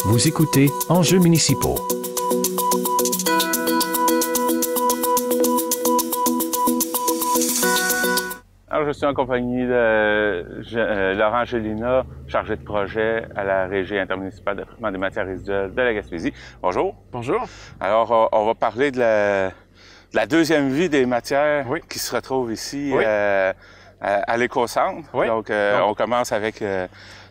Vous écoutez Enjeux municipaux. Alors, je suis en compagnie de Laurent Gélina, chargé de projet à la Régie intermunicipale de traitement des matières résiduelles de la Gaspésie. Bonjour. Bonjour. Alors, on va parler de la deuxième vie des matières qui se retrouvent ici à l'éco-centre. Oui. Donc, on commence avec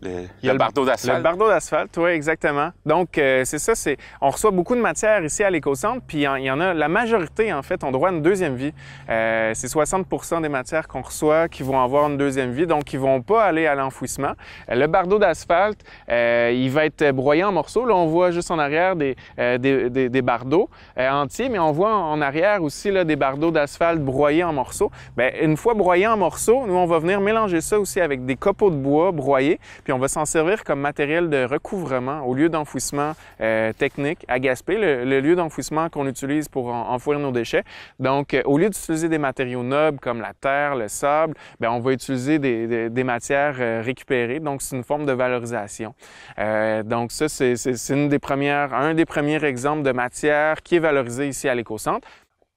le bardeau d'asphalte. Le bardeau d'asphalte, oui, exactement. Donc, c'est ça, on reçoit beaucoup de matières ici à l'éco-centre, puis il y en a, la majorité, en fait, ont droit à une deuxième vie. C'est 60% des matières qu'on reçoit qui vont avoir une deuxième vie, donc ils ne vont pas aller à l'enfouissement. Le bardeau d'asphalte, il va être broyé en morceaux. Là, on voit juste en arrière des bardeaux entiers, mais on voit en arrière aussi là, des bardeaux d'asphalte broyés en morceaux. Bien, une fois broyés en morceaux, nous, on va venir mélanger ça aussi avec des copeaux de bois broyés, puis on va s'en servir comme matériel de recouvrement au lieu d'enfouissement technique à Gaspé, le lieu d'enfouissement qu'on utilise pour enfouir nos déchets. Donc, au lieu d'utiliser des matériaux nobles comme la terre, le sable, bien, on va utiliser des matières récupérées. Donc, c'est une forme de valorisation. Donc, ça, c'est un des premiers exemples de matière qui est valorisée ici à l'éco-centre.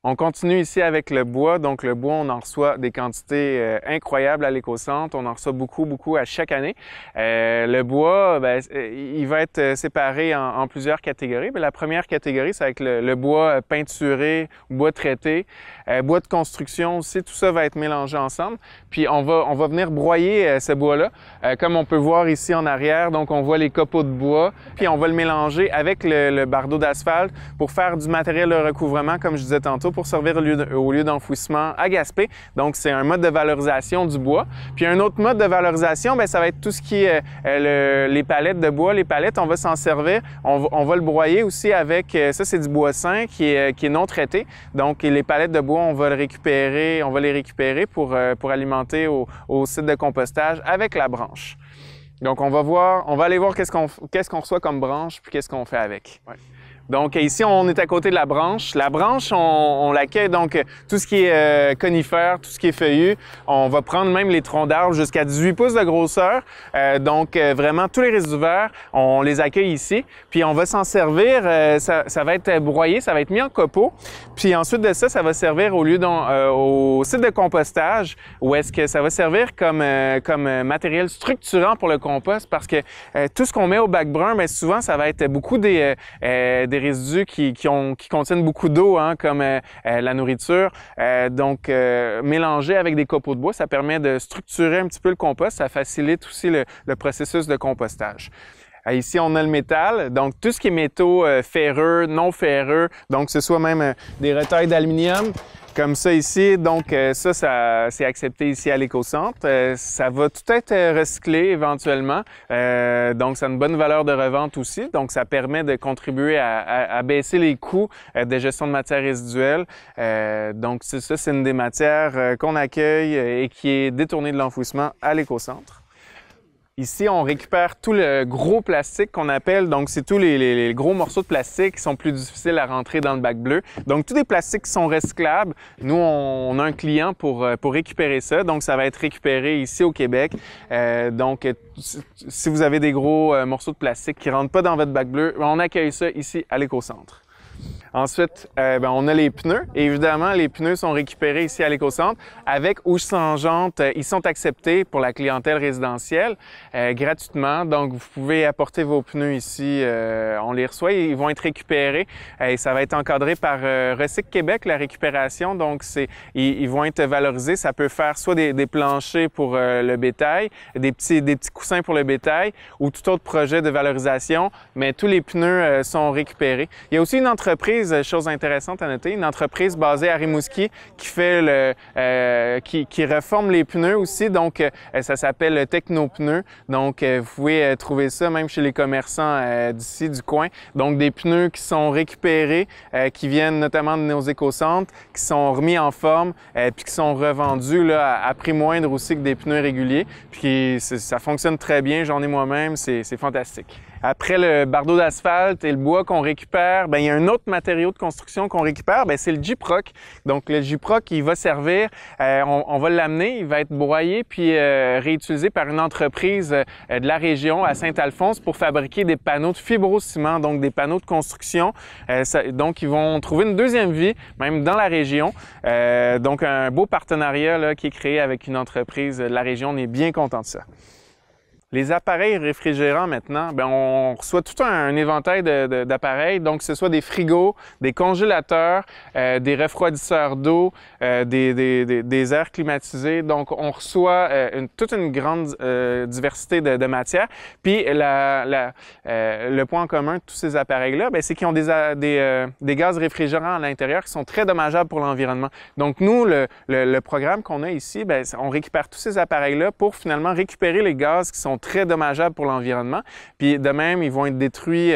On continue ici avec le bois. Donc, le bois, on en reçoit des quantités incroyables à l'éco-centre. On en reçoit beaucoup à chaque année. Le bois, bien, il va être séparé en plusieurs catégories. Bien, la première catégorie, c'est avec le bois peinturé, bois traité, bois de construction aussi. Tout ça va être mélangé ensemble. Puis, on va venir broyer ce bois-là, comme on peut voir ici en arrière. Donc, on voit les copeaux de bois. Puis, on va le mélanger avec le bardeau d'asphalte pour faire du matériel de recouvrement, comme je disais tantôt, pour servir au lieu d'enfouissement à Gaspé. Donc, c'est un mode de valorisation du bois. Puis, un autre mode de valorisation, bien, ça va être tout ce qui est les palettes de bois. Les palettes, on va s'en servir. On va le broyer aussi avec, ça, c'est du bois sain qui est non traité. Donc, les palettes de bois, on va les récupérer pour alimenter au site de compostage avec la branche. Donc, on va aller voir qu'est-ce qu'on reçoit comme branche puis qu'est-ce qu'on fait avec. Ouais. Donc, ici, on est à côté de la branche. La branche, on l'accueille, donc, tout ce qui est conifère, tout ce qui est feuillu. On va prendre même les troncs d'arbres jusqu'à 18 pouces de grosseur. Donc, vraiment, tous les résidus verts, on les accueille ici. Puis, on va s'en servir. Ça va être broyé, ça va être mis en copeaux. Puis, ensuite de ça, ça va servir au site de compostage, où est-ce que ça va servir comme matériel structurant pour le compost, parce que tout ce qu'on met au bac brun, bien, souvent, ça va être beaucoup des résidus qui contiennent beaucoup d'eau, hein, comme la nourriture. Donc, mélanger avec des copeaux de bois, ça permet de structurer un petit peu le compost. Ça facilite aussi le processus de compostage. Ici, on a le métal, donc tout ce qui est métaux ferreux, non ferreux, donc que ce soit même des retailles d'aluminium, comme ça ici. Donc ça c'est accepté ici à l'éco-centre. Ça va tout être recyclé éventuellement, donc ça a une bonne valeur de revente aussi. Donc ça permet de contribuer à baisser les coûts de gestion de matières résiduelles. Donc ça, c'est une des matières qu'on accueille et qui est détournée de l'enfouissement à l'éco-centre. Ici, on récupère tout le gros plastique qu'on appelle, donc c'est tous les gros morceaux de plastique qui sont plus difficiles à rentrer dans le bac bleu. Donc, tous les plastiques qui sont recyclables, nous, on a un client pour récupérer ça. Donc, ça va être récupéré ici au Québec. Donc, si vous avez des gros morceaux de plastique qui ne rentrent pas dans votre bac bleu, on accueille ça ici à l'éco-centre. Ensuite, on a les pneus. Et évidemment, les pneus sont récupérés ici à l'éco-centre avec houche sans jante. Ils sont acceptés pour la clientèle résidentielle gratuitement. Donc, vous pouvez apporter vos pneus ici. On les reçoit et ils vont être récupérés. Et ça va être encadré par Recycle Québec, la récupération. Donc, ils vont être valorisés. Ça peut faire soit des planchers pour le bétail, des petits coussins pour le bétail ou tout autre projet de valorisation. Mais tous les pneus sont récupérés. Il y a aussi une entreprise, chose intéressante à noter, une entreprise basée à Rimouski qui fait qui reforme les pneus aussi. Donc, ça s'appelle Technopneus. Donc, vous pouvez trouver ça même chez les commerçants d'ici, du coin. Donc, des pneus qui sont récupérés, qui viennent notamment de nos éco-centres, qui sont remis en forme, puis qui sont revendus là, à prix moindre aussi que des pneus réguliers. Puis, ça fonctionne très bien. J'en ai moi-même. C'est fantastique. Après le bardeau d'asphalte et le bois qu'on récupère, ben, il y a un autre matériau de construction qu'on récupère, ben, c'est le gyproc. Donc le gyproc, il va servir, on va l'amener, il va être broyé puis réutilisé par une entreprise de la région à Saint-Alphonse pour fabriquer des panneaux de fibrociment, donc des panneaux de construction. Donc ils vont trouver une deuxième vie, même dans la région. Donc un beau partenariat là, qui est créé avec une entreprise de la région, on est bien content de ça. Les appareils réfrigérants maintenant, bien, on reçoit tout un éventail d'appareils, donc que ce soit des frigos, des congélateurs, des refroidisseurs d'eau, des aires climatisées. Donc on reçoit toute une grande diversité de matières. Puis le point en commun de tous ces appareils-là, c'est qu'ils ont des gaz réfrigérants à l'intérieur qui sont très dommageables pour l'environnement. Donc nous, le programme qu'on a ici, bien, on récupère tous ces appareils-là pour finalement récupérer les gaz qui sont très dommageables pour l'environnement. Puis de même, ils vont être détruits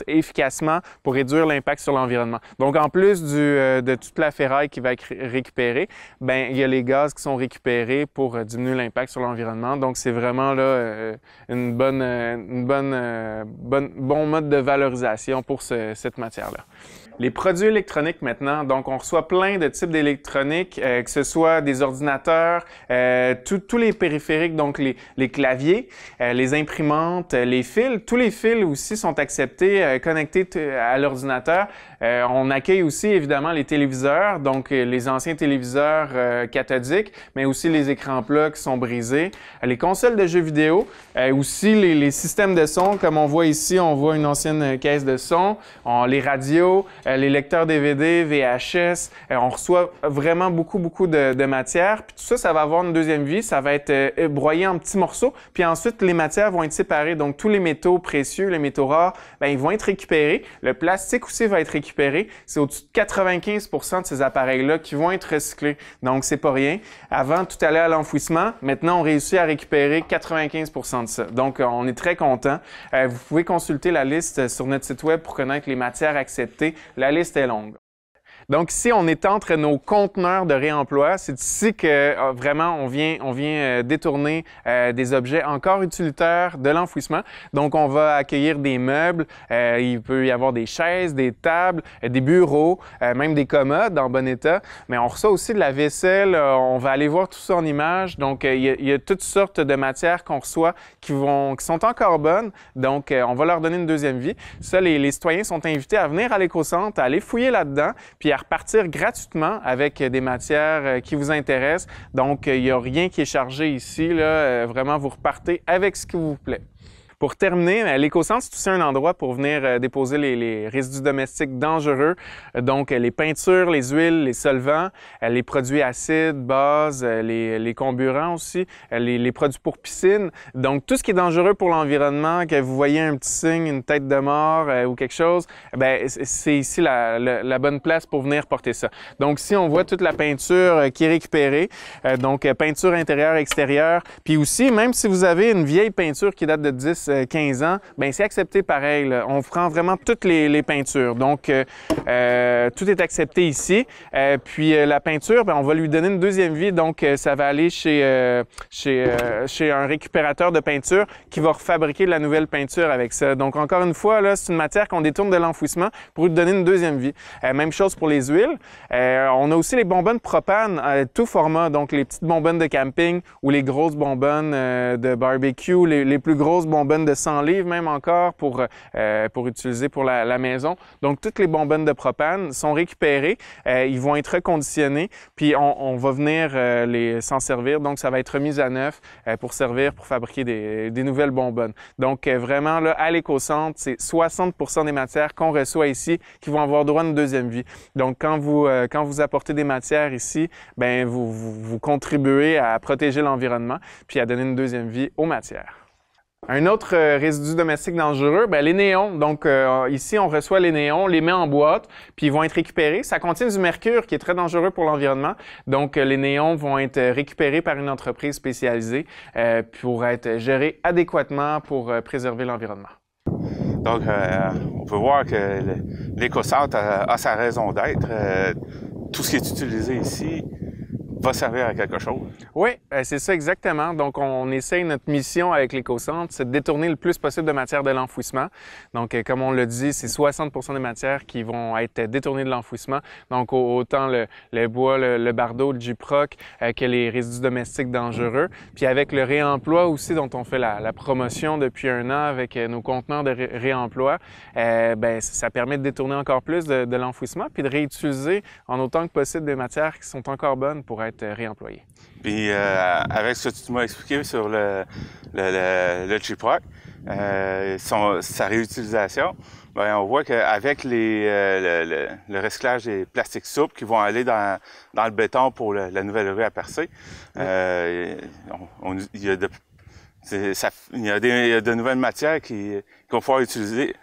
efficacement pour réduire l'impact sur l'environnement. Donc en plus de toute la ferraille qui va être récupérée, bien, il y a les gaz qui sont récupérés pour diminuer l'impact sur l'environnement. Donc c'est vraiment là bon mode de valorisation pour cette matière-là. Les produits électroniques maintenant, donc on reçoit plein de types d'électronique, que ce soit des ordinateurs, tous les périphériques, donc les claviers, les imprimantes, les fils. Tous les fils aussi sont acceptés, connectés à l'ordinateur. On accueille aussi évidemment les téléviseurs, donc les anciens téléviseurs cathodiques, mais aussi les écrans plats qui sont brisés. Les consoles de jeux vidéo, aussi les systèmes de son, comme on voit ici, on voit une ancienne caisse de son, les radios, les lecteurs DVD, VHS, on reçoit vraiment beaucoup de matière. Puis tout ça, ça va avoir une deuxième vie, ça va être broyé en petits morceaux. Puis ensuite, les matières vont être séparées. Donc tous les métaux précieux, les métaux rares, bien, ils vont être récupérés. Le plastique aussi va être récupéré. C'est au-dessus de 95% de ces appareils-là qui vont être recyclés. Donc c'est pas rien. Avant, tout allait à l'enfouissement. Maintenant, on réussit à récupérer 95% de ça. Donc on est très content. Vous pouvez consulter la liste sur notre site web pour connaître les matières acceptées. La liste est longue. Donc ici, on est entre nos conteneurs de réemploi. C'est ici que vraiment on vient détourner des objets encore utilitaires de l'enfouissement. Donc on va accueillir des meubles, il peut y avoir des chaises, des tables, des bureaux, même des commodes en bon état. Mais on reçoit aussi de la vaisselle, on va aller voir tout ça en images. Donc il y a toutes sortes de matières qu'on reçoit qui sont encore bonnes. Donc on va leur donner une deuxième vie. Ça, les citoyens sont invités à venir à l'éco-centre, à aller fouiller là-dedans, puis à repartir gratuitement avec des matières qui vous intéressent. Donc, il n'y a rien qui est chargé ici. Là. Vraiment, vous repartez avec ce qui vous plaît. Pour terminer, l'éco-centre, c'est aussi un endroit pour venir déposer les résidus domestiques dangereux, donc les peintures, les huiles, les solvants, les produits acides, bases, les comburants aussi, les produits pour piscine. Donc, tout ce qui est dangereux pour l'environnement, que vous voyez un petit signe, une tête de mort ou quelque chose, bien, c'est ici la bonne place pour venir porter ça. Donc, ici, on voit toute la peinture qui est récupérée, donc peinture intérieure, extérieure, puis aussi, même si vous avez une vieille peinture qui date de 10-15 ans, bien, c'est accepté pareil. Là. On prend vraiment toutes les peintures. Donc, tout est accepté ici. Puis, la peinture, bien, on va lui donner une deuxième vie. Donc, ça va aller chez un récupérateur de peinture qui va refabriquer de la nouvelle peinture avec ça. Donc, encore une fois, là, c'est une matière qu'on détourne de l'enfouissement pour lui donner une deuxième vie. Même chose pour les huiles. On a aussi les bonbonnes propane, tout format. Donc, les petites bonbonnes de camping ou les grosses bonbonnes de barbecue, les plus grosses bonbonnes de 100 livres même encore pour utiliser pour la maison. Donc, toutes les bonbonnes de propane sont récupérées. Ils vont être reconditionnés, puis on va venir s'en servir. Donc, ça va être remis à neuf pour servir, pour fabriquer des nouvelles bonbonnes. Donc, vraiment, là, à l'éco-centre, c'est 60% des matières qu'on reçoit ici qui vont avoir droit à une deuxième vie. Donc, quand vous apportez des matières ici, bien, vous contribuez à protéger l'environnement puis à donner une deuxième vie aux matières. Un autre résidu domestique dangereux, bien, les néons. Donc, ici, on reçoit les néons, on les met en boîte, puis ils vont être récupérés. Ça contient du mercure qui est très dangereux pour l'environnement. Donc, les néons vont être récupérés par une entreprise spécialisée pour être gérés adéquatement pour préserver l'environnement. Donc, on peut voir que l'éco-centre a sa raison d'être. Tout ce qui est utilisé ici va servir à quelque chose. Oui, c'est ça exactement. Donc, on essaye, notre mission avec l'éco-centre, c'est de détourner le plus possible de matière de l'enfouissement. Donc, comme on l'a dit, c'est 60 des matières qui vont être détournées de l'enfouissement. Donc, autant le bois, le bardeau, le gyproc, que les résidus domestiques dangereux. Puis avec le réemploi aussi, dont on fait la promotion depuis 1 an avec nos conteneurs de réemploi, ben, ça permet de détourner encore plus de l'enfouissement puis de réutiliser en autant que possible des matières qui sont encore bonnes pour être réemployées. Puis avec ce que tu m'as expliqué sur le gyproc, sa réutilisation, bien, on voit qu'avec le recyclage des plastiques souples qui vont aller dans le béton pour la nouvelle rue à percer, il y a de nouvelles matières qu'on va pouvoir utiliser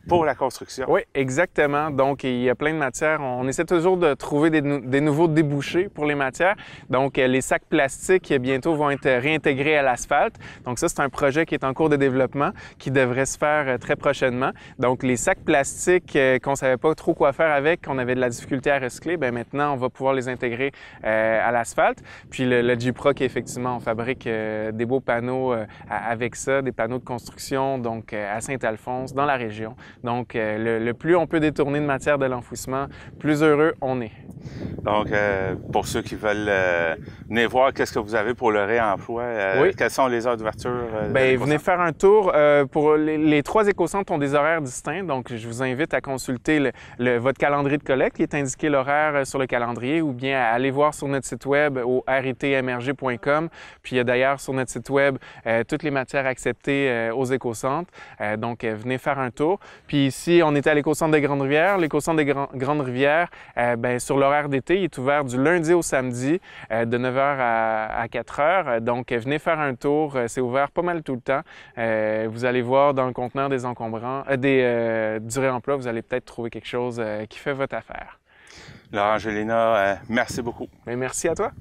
pour la construction. Oui, exactement. Donc, il y a plein de matières. On essaie toujours de trouver des nouveaux débouchés pour les matières. Donc, les sacs plastiques, bientôt, vont être réintégrés à l'asphalte. Donc, ça, c'est un projet qui est en cours de développement, qui devrait se faire très prochainement. Donc, les sacs plastiques qu'on ne savait pas trop quoi faire avec, qu'on avait de la difficulté à recycler, bien maintenant, on va pouvoir les intégrer à l'asphalte. Puis, le gyproc, effectivement, on fabrique des beaux panneaux avec ça, des panneaux de construction, donc à Saint-Alphonse, dans la région. Donc, le plus on peut détourner de matière de l'enfouissement, plus heureux on est. Donc, pour ceux qui veulent venir voir qu'est-ce que vous avez pour le réemploi, oui. Quelles sont les heures d'ouverture? Bien, venez faire un tour. Pour les 3 éco-centres ont des horaires distincts, donc je vous invite à consulter votre calendrier de collecte qui est indiqué l'horaire sur le calendrier ou bien à aller voir sur notre site web au ritmrg.com. Puis il y a d'ailleurs sur notre site web toutes les matières acceptées aux éco-centres. Donc, venez faire un tour. Puis ici, on était à l'éco-centre des Grandes-Rivières. L'éco-centre des Grandes-Rivières, sur l'horaire d'été, il est ouvert du lundi au samedi de 9h à 4h. Donc, venez faire un tour. C'est ouvert pas mal tout le temps. Vous allez voir dans le conteneur des encombrants, du réemploi, vous allez peut-être trouver quelque chose qui fait votre affaire. Laurent Gélina, merci beaucoup. Bien, merci à toi.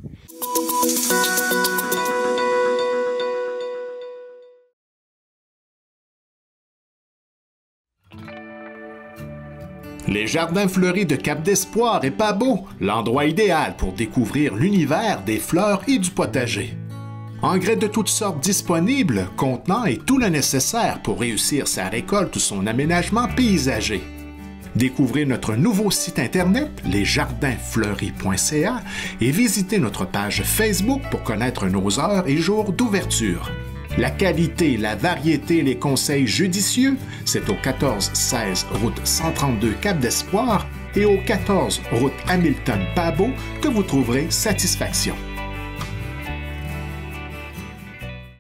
Les jardins fleuris de Cap-d'Espoir et Pabeau, l'endroit idéal pour découvrir l'univers des fleurs et du potager. Engrais de toutes sortes disponibles, contenant et tout le nécessaire pour réussir sa récolte ou son aménagement paysager. Découvrez notre nouveau site internet, lesjardinsfleuris.ca, et visitez notre page Facebook pour connaître nos heures et jours d'ouverture. La qualité, la variété, les conseils judicieux, c'est au 1416 route 132 Cap-d'Espoir et au 14 route Hamilton-Pabeau que vous trouverez satisfaction.